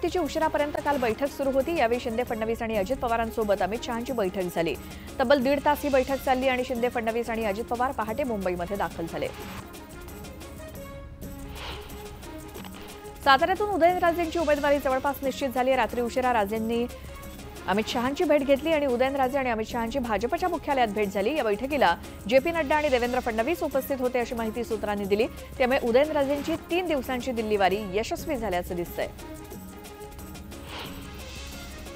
महायुतीची उशिरापर्यंत काल बैठक सुरू होती। यावेळी शिंदे फडणवीस आणि अजित पवारांसोबत अमित शहांची बैठक झाली। तब्बल 1.5 तास ही बैठक चालली आणि शिंदे फडणवीस आणि अजित पवार पहाटे मुंबईमध्ये दाखल झाले। साताऱ्यातून उदयनराजेंची उमेदवारी जवळपास निश्चित झाली। रात्री उशिरा राजेंनी अमित शहांची भेट घेतली आणि उदयनराजे आणि अमित शहांची भाजपच्या मुख्यालयात भेट झाली। या बैठकीला जे.पी. नड्डा आणि देवेंद्र फडणवीस उपस्थित होते अशी माहिती सूत्रांनी दिली। त्यामुळे उदयनराजेंची 3 दिवसांची दिल्लीवारी यशस्वी झाल्याचं दिसतंय।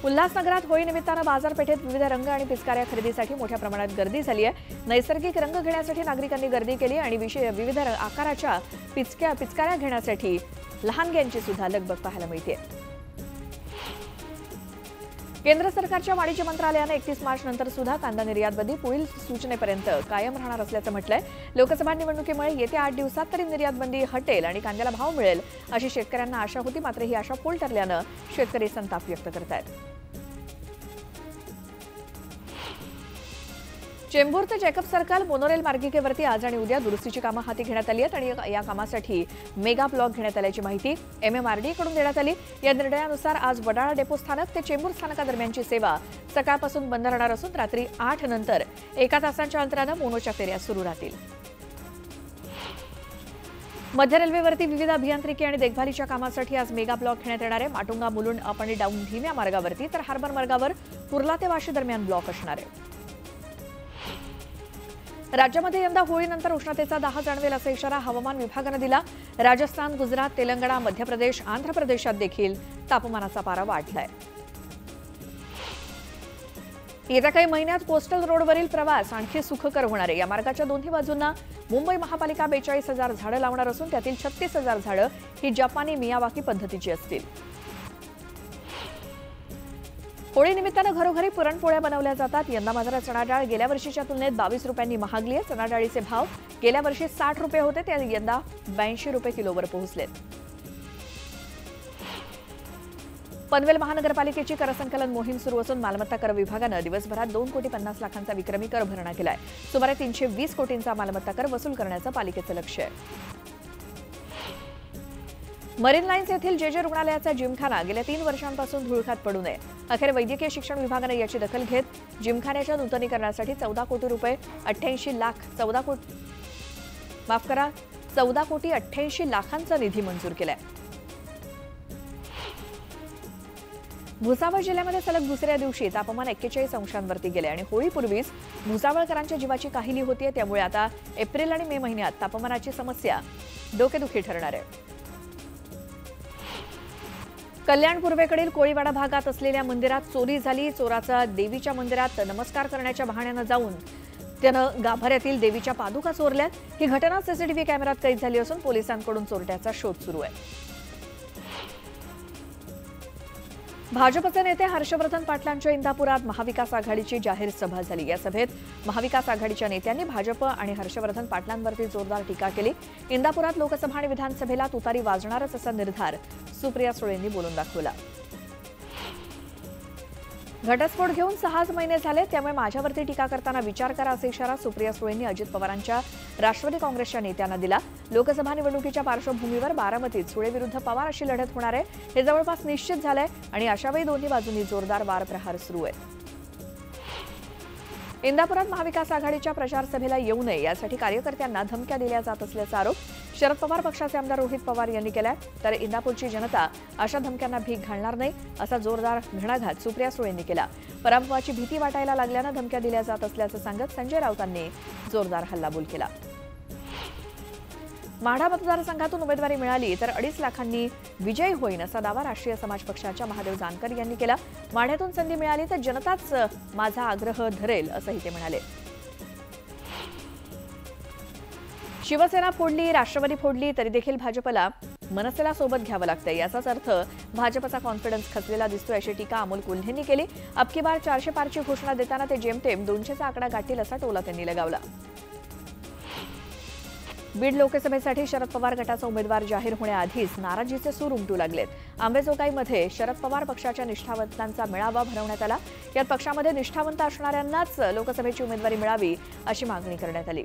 उल्हासनगरात होळी निमित्तानं बाजारपेठेत विविध रंग आणि पिचकाऱ्या खरेदीसाठी मोठ्या प्रमाणात गर्दी झाली आहे। नैसर्गिक रंग घेण्यासाठी नागरिकांनी गर्दी केली आणि विविध आकाराच्या पिचकाऱ्या घेण्यासाठी लहानग्यांची सुद्धा लगबग पाहायला मिळते। केंद्र सरकारच्या वाणिज्य मंत्रालयाने 31 मार्च नंतर सुद्धा कांदा निर्यात बंदी पुढील सूचनेपर्यंत कायम राहणार असल्याचं म्हटलंय। लोकसभा निवडणुकीमुळे येत्या 8 दिवसात तरी निर्यात बंदी हटेल आणि कांद्याला भाव मिळेल अशी शेतकऱ्यांना आशा होती, मात्र ही आशा पोल ठरल्यानं शेतकरी संताप व्यक्त करतायत। चेंबूर ते जॅकब सर्कल मोनोरेल मार्गिकेवरती आज आणि उद्या दुरुस्तीची कामं हाती घेण्यात आली आहेत आणि या कामासाठी मेगा ब्लॉक घेण्यात आल्याची माहिती MMRD कडून देण्यात आली। या निर्णयानुसार आज वडाळा डेपो स्थानक ते चेंबूर स्थानकादरम्यानची सेवा सकाळपासून बंद राहणार असून रात्री 8 नंतर 1 तासांच्या अंतरानं मोनोच्या फेऱ्या सुरू राहतील। मध्य रेल्वेवरती विविध अभियांत्रिकी आणि देखभालीच्या कामासाठी आज मेगा ब्लॉक घेण्यात येणार आहे। माटुंगा मुलुंड अप आणि डाऊन धीम्या मार्गावरती तर हार्बर मार्गावर कुर्ला ते वाशी दरम्यान ब्लॉक असणार आहे। राज्यामध्ये यंदा होळीनंतर उष्णतेचा दाह जाणवेल असा इशारा हवामान विभागानं दिला। राजस्थान, गुजरात, तेलंगणा, मध्य प्रदेश, आंध्र प्रदेशात देखील तापमानाचा पारा वाढलाय। येत्या काही महिन्यात कोस्टल रोडवरील प्रवास आणखी सुखकर होणार आहे। या मार्गाच्या दोन्ही बाजूंना मुंबई महापालिका 42,000 झाडं लावणार असून त्यातील 36,000 झाडं ही जपानी मियावाकी पद्धतीची असतील। होळी निमित्तानं घरोघरी पुरणपोळ्या बनवल्या जातात। यंदा मात्र चणा डाळ गेल्या वर्षीच्या तुलनेत 22 रुपयांनी महागली आहे। चणा डाळीचे भाव गेल्या वर्षी 60 रुपये होते, ते यंदा 82 रुपये किलोवर पोहोचलेत। पनवेल महानगरपालिकेची करसंकलन मोहीम सुरू असून मालमत्ता कर विभागानं दिवसभरात 2,50,00,000चा विक्रमी कर भरणा केलाय। सुमारे 320 कोटींचा मालमत्ता कर वसूल करण्याचं पालिकेचं लक्ष्य आहे। मरीन लाईन्स येथील जे रुग्णालयाचा जिमखाना गेल्या 3 वर्षांपासून धुळखात पडू नये। अखेर वैद्यकीय शिक्षण विभागाने याची दखल घेत जिमखान्याच्या नूतनीकरणासाठी 14 कोटी रुपये 88 लाख 14 कोटी 88 लाखांचा निधी मंजूर केलाय। भुसावळ जिल्ह्यामध्ये सलग दुसऱ्या दिवशी तापमान 41 अंशांवरती गेले आणि होळीपूर्वीच भुसावळकरांच्या जीवाची काहिली होतीये। त्यामुळे आता एप्रिल आणि मे महिन्यात तापमानाची समस्या डोकेदुखी ठरणार आहे। कल्याण पूर्वेकडील कोळीवाडा भागात असलेल्या मंदिरात चोरी झाली। चोराचा देवीच्या मंदिरात नमस्कार करण्याच्या बहाण्यानं जाऊन त्यानं गाभाऱ्यातील देवीच्या पादुका चोरल्यात। ही घटना सीसीटीव्ही कॅमेऱ्यात कैद झाली असून पोलिसांकडून चोरट्याचा शोध सुरू आहे। भाजपचे नेते हर्षवर्धन पाटलांच्या इंदापुरात महाविकास आघाडीची जाहीर सभा झाली। या सभेत महाविकास आघाडीच्या नेत्यांनी भाजप आणि हर्षवर्धन पाटलांवरती जोरदार टीका केली। इंदापुरात लोकसभा आणि विधानसभेला तुतारी वाजणारच असा निर्धार सुप्रिया सुळेंनी बोलून दाखवला। घटस्फोट घेऊन 6 महिने झाले, त्यामुळे माझ्यावरती टीका करताना विचार करा असा इशारा सुप्रिया सुळेंनी अजित पवारांच्या राष्ट्रवादी काँग्रेसच्या नेत्यांना दिला। लोकसभा निवडणुकीच्या पार्श्वभूमीवर बारामतीत सुळे विरुद्ध पवार अशी लढत होणार आहे, हे जवळपास निश्चित झालंय आणि अशावेळी दोन्ही बाजूंनी जोरदार वारप्रहार सुरू आहे। इंदापुरात महाविकास आघाडीच्या प्रचार सभेला येऊ नये यासाठी कार्यकर्त्यांना धमक्या दिल्या जात असल्याचा आरोप शरद पवार पक्षाचे आमदार रोहित पवार यांनी केलाय। तर इंदापूरची जनता अशा धमक्यांना भीक घालणार नाही असा जोरदार घणाघात सुप्रिया सुळेंनी केला। पराभवाची भीती वाटायला लागल्यानं धमक्या दिल्या जात असल्याचं सांगत संजय राऊतांनी जोरदार हल्लाबोल केला। माढा मतदारसंघातून उमेदवारी मिळाली तर 2.5 लाखांनी विजयी होईन असा दावा राष्ट्रीय समाज पक्षाच्या महादेव जानकर यांनी केला। माढ्यातून संधी मिळाली तर जनताच माझा आग्रह धरेल असंही ते म्हणाले। शिवसेना फोडली, राष्ट्रवादी फोडली तरी देखील भाजपला मनसेला सोबत घ्यावं लागतंय, याचाच अर्थ भाजपचा कॉन्फिडन्स खचलेला दिसतोय अशी टीका अमोल कोल्हेंनी केली। अबकी बार 400 पारची घोषणा देताना ते जेमतेम 200चा आकडा गाठतील असा टोला त्यांनी लगावला। बीड लोकसभेसाठी शरद पवार गटाचा उमेदवार जाहीर होण्याआधीच नाराजीचे सूर उमटू लागलेत। आंबेजोगाईमध्ये शरद पवार पक्षाच्या निष्ठावंतांचा मेळावा भरवण्यात आला। यात पक्षामध्ये निष्ठावंत असणाऱ्यांनाच लोकसभेची उमेदवारी मिळावी अशी मागणी करण्यात आली।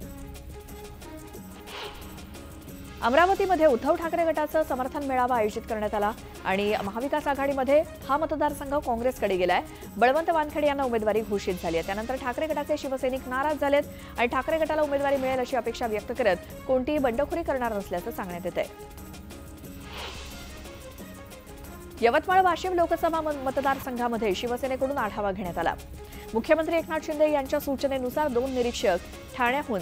अमरावतीमध्ये उद्धव ठाकरे गटाचं समर्थन मेळावा आयोजित करण्यात आला आणि महाविकास आघाडीमध्ये हा मतदारसंघ काँग्रेसकडे गेलाय। बळवंत वानखेडे यांना उमेदवारी घोषित झाली आहे। त्यानंतर ठाकरे गटाचे शिवसैनिक नाराज झालेत आणि ठाकरे गटाला उमेदवारी मिळेल अशी अपेक्षा व्यक्त करत कोणतीही बंडखोरी करणार नसल्याचं सांगण्यात येत आहे। यवतमाळ वाशिम लोकसभा मतदारसंघामध्ये शिवसेनेकडून आढावा घेण्यात आला। मुख्यमंत्री एकनाथ शिंदे यांच्या सूचनेनुसार 2 निरीक्षक ठाण्याहून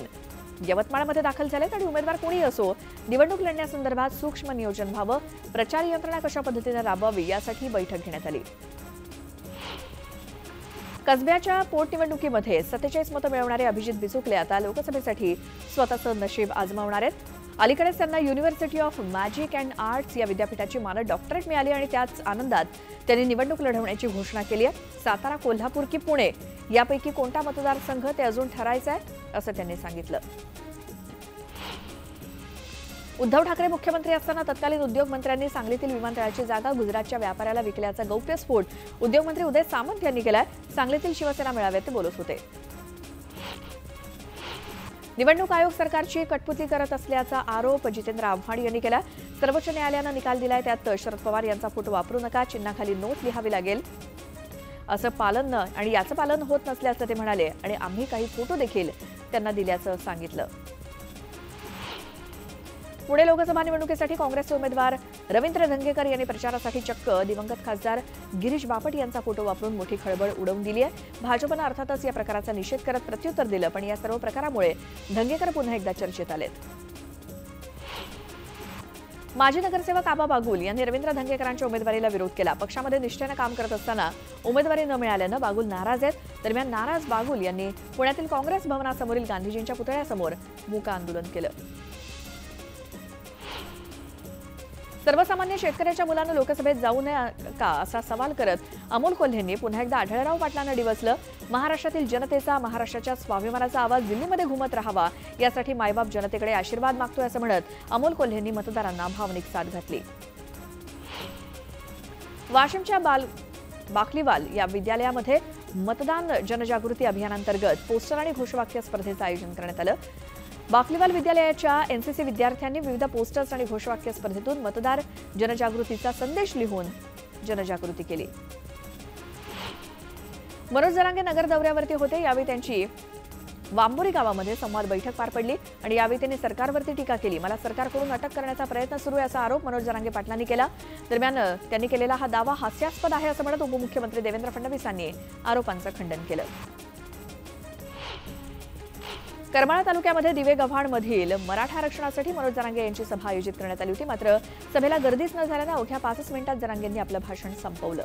यवतमाळमध्ये दाखल झालेत आणि उमेदवार कोणी असो निवडणूक लढण्यासंदर्भात सूक्ष्म नियोजन व्हावं, प्रचार यंत्रणा कशा पद्धतीने राबवावी यासाठी बैठक घेण्यात आली। कसब्याच्या पोटनिवडणुकीमध्ये 47 मतं मिळवणारे अभिजित बिचुकले आता लोकसभेसाठी स्वतःचं नशीब आजमावणार आहेत। अलीकडेच त्यांना university of magic and arts या विद्यापीठाची मानद डॉक्टरेट मिळाली आणि त्याच आनंदात त्यांनी निवडणूक लढवण्याची घोषणा केली आहे। सातारा, कोल्हापूर की पुणे यापैकी कोणता मतदारसंघ ते अजून ठरायचं आहे असं त्यांनी सांगितलं। उद्धव ठाकरे मुख्यमंत्री असताना तत्कालीन उद्योगमंत्र्यांनी सांगलीतील विमानतळाची जागा गुजरातच्या व्यापाऱ्याला विकल्याचा गौप्यस्फोट उद्योगमंत्री उदय सामंत यांनी केलाय। सांगलीतील शिवसेना मेळाव्यात ते बोलत होते। निवडणूक आयोग सरकारची कटपुतली करत असल्याचा आरोप जितेंद्र आव्हाड यांनी केला। सर्वोच्च न्यायालयानं निकाल दिलाय, त्यात शरद पवार यांचा फोटो वापरू नका, चिन्हाखाली नोट लिहावी लागेल असं पालन आणि याचं पालन होत नसल्याचं ते म्हणाले आणि आम्ही काही फोटो देखील त्यांना दिल्याचं सांगितलं। पुणे लोकसभा निवडणुकीसाठी काँग्रेसचे उमेदवार रवींद्र धंगेकर यांनी प्रचारासाठी चक्क दिवंगत खासदार गिरीश बापट यांचा फोटो वापरून मोठी खळबळ उडवून दिली आहे। भाजपनं अर्थातच या प्रकाराचा निषेध करत प्रत्युत्तर दिलं, पण या सर्व प्रकारामुळे धंगेकर पुन्हा एकदा चर्चेत आलेत। माजी नगरसेवक आबा बागुल यांनी रवींद्र धंगेकरांच्या उमेदवारीला विरोध केला। पक्षामध्ये निष्ठेनं काम करत असताना उमेदवारी न मिळाल्यानं बागुल नाराज आहेत। दरम्यान नाराज बागुल यांनी पुण्यातील काँग्रेस भवनासमोरील गांधीजींच्या पुतळ्यासमोर मूक आंदोलन केलं। सर्वसामान्य शेतकऱ्याच्या मुलानं लोकसभेत जाऊ नये का असा सवाल करत अमोल कोल्हेंनी पुन्हा एकदा आढळराव पाटलांना डिवचलं। महाराष्ट्रातील जनतेचा, महाराष्ट्राच्या स्वाभिमानाचा आवाज दिल्लीमध्ये घुमत राहावा यासाठी मायबाप जनतेकडे आशीर्वाद मागतोय असं म्हणत अमोल कोल्हेंनी मतदारांना भावनिक साथ घातली। वाशिमच्या बाकलीवाल या विद्यालयामध्ये मतदान जनजागृती अभियानांतर्गत पोस्टर आणि घोषवाक्य स्पर्धेचं आयोजन करण्यात आलं। बाकलीवाल विद्यालयाच्या एनसीसी विद्यार्थ्यांनी विविध पोस्टर्स आणि घोषवाक्य स्पर्धेतून मतदार जनजागृतीचा संदेश लिहून जनजागृती केली। मनोज जरांगे नगर दौऱ्यावरती होते, यावेळी त्यांची वांबोरी गावामध्ये संवाद बैठक पार पडली आणि यावेळी त्यांनी सरकारवरती टीका केली। मला सरकारकडून अटक करण्याचा प्रयत्न सुरू आहे असा आरोप मनोज जरांगे पाटलांनी केला। दरम्यान त्यांनी केलेला हा दावा हास्यास्पद आहे असं म्हणत उपमुख्यमंत्री देवेंद्र फडणवीसांनी आरोपांचं खंडन केलं। करमाळा तालुक्यामध्ये दिवेगव्हाणमधील मराठा आरक्षणासाठी मनोज जरांगे यांची सभा आयोजित करण्यात आली होती, मात्र सभेला गर्दीच न झाल्यानं अवघ्या 5 मिनिटात जरांगेंनी आपलं भाषण संपवलं।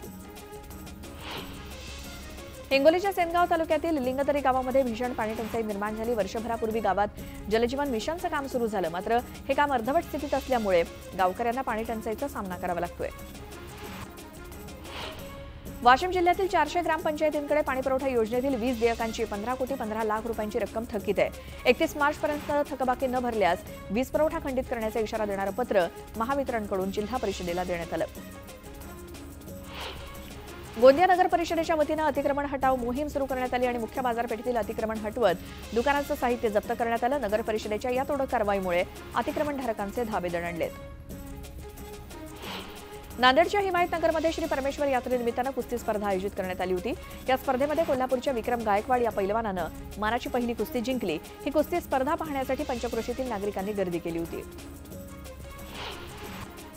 हिंगोलीच्या सेनगाव तालुक्यातील लिंगदरी गावामध्ये भीषण पाणीटंचाई निर्माण झाली। वर्षभरापूर्वी गावात जलजीवन मिशनचं काम सुरू झालं, मात्र हे काम अर्धवट स्थितीत असल्यामुळे गावकऱ्यांना पाणीटंचाईचा सामना करावा लागतोय। वाशिम जिल्ह्यातील 400 ग्रामपंचायतींकडे पाणीपुरवठा योजनेतील वीज देयकांची 15 कोटी 15 लाख रुपयांची रक्कम थकीत आहे। 31 मार्चपर्यंत थकबाकी न भरल्यास वीज पुरवठा खंडित करण्याचा इशारा देणारं पत्र महावितरणकडून जिल्हा परिषदेला देण्यात आलं। गोंदिया नगर परिषदेच्या वतीनं अतिक्रमण हटाव मोहीम सुरू करण्यात आली आणि मुख्य बाजारपेठेतील अतिक्रमण हटवत दुकानांचं साहित्य जप्त करण्यात आलं। नगर परिषदेच्या या तोडक कारवाईमुळे अतिक्रमणधारकांचे धाबे दणाणलेत। नांदेडच्या हिमायतनगरमध्ये श्री परमेश्वर यात्रेनिमित्तानं कुस्ती स्पर्धा आयोजित करण्यात आली होती। या स्पर्धेमध्ये कोल्हापूरच्या विक्रम गायकवाड या पैलवानानं मानाची पहिली कुस्ती जिंकली। ही कुस्ती स्पर्धा पाहण्यासाठी पंचक्रोशीतील नागरिकांनी गर्दी केली होती।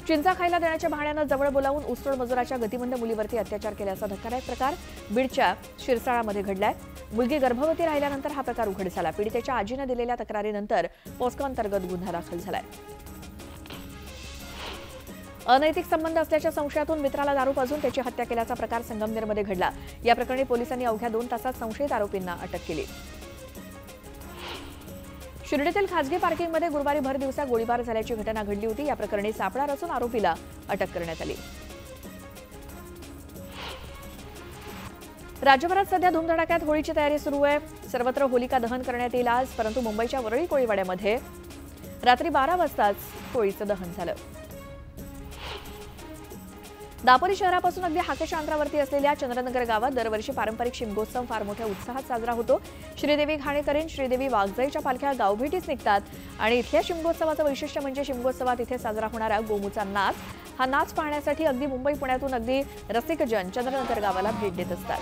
चिंचा खायला देण्याच्या बहाण्यानं जवळ बोलावून ऊसतोड मजुराच्या गतिमंद मुलीवरती अत्याचार केल्याचा धक्कादायक प्रकार बीडच्या शिरसाळामध्ये घडलाय। मुलगी गर्भवती राहिल्यानंतर हा प्रकार उघड झाला। पीडितेच्या आजीनं दिलेल्या तक्रारीनंतर पोस्को अंतर्गत गुन्हा दाखल झालाय। अनैतिक संबंध असल्याच्या संशयातून मित्राला दारू पाजून त्याची हत्या केल्याचा प्रकार संगमनेरमध्ये घडला। या प्रकरणी पोलिसांनी अवघ्या 2 तासात संशयित आरोपींना अटक केली। शिर्डीतील खासगी पार्किंगमध्ये गुरुवारी भर दिवसा गोळीबार झाल्याची घटना घडली होती। या प्रकरणी सापळा रचून आरोपीला अटक करण्यात आली। राज्यभरात सध्या धुमधडाक्यात होळीची तयारी सुरू आहे। सर्वत्र होलिका दहन करण्यात येईल आज, परंतु मुंबईच्या वरळी कोळीवाड्यामध्ये रात्री 12 वाजताच होळीचं दहन झालं। दापोली शहरापासून अगदी हाकेच्या अंतरावरती असलेल्या चंद्रनगर गावात दरवर्षी पारंपरिक शिमगोत्सव फार मोठ्या उत्साहात साजरा होतो। श्रीदेवी घाणेकरीण, श्रीदेवी वाघजाईच्या पालख्या गावभेटीस निघतात आणि इथल्या शिमगोत्सवाचं वैशिष्ट्य म्हणजे शिमगोत्सवात इथे साजरा होणारा गोमूचा नाच। हा नाच पाहण्यासाठी अगदी मुंबई पुण्यातून अगदी रसिकजन चंद्रनगर गावाला भेट देत असतात।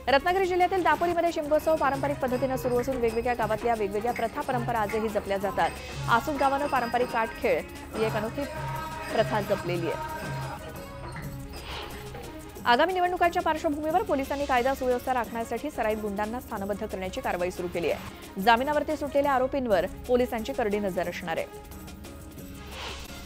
रत्नागिरी जिल्ह्यातील दापोलीमध्ये शिमगोत्सव पारंपरिक पद्धतीने सुरू असून वेगवेगळ्या गावातल्या वेगवेगळ्या प्रथा परंपरा आजही जपल्या जातात। आसूक गावानं पारंपरिक काठखेळ ही एक अनोखी प्रथा जपलेली आहे। आगामी निवडणुकांच्या पार्श्वभूमीवर पोलिसांनी कायदा सुव्यवस्था राखण्यासाठी सराईत गुंडांना स्थानबद्ध करण्याची कारवाई सुरू केली आहे। जामिनावरती सुटलेल्या आरोपींवर पोलिसांची करडी नजर असणार आहे।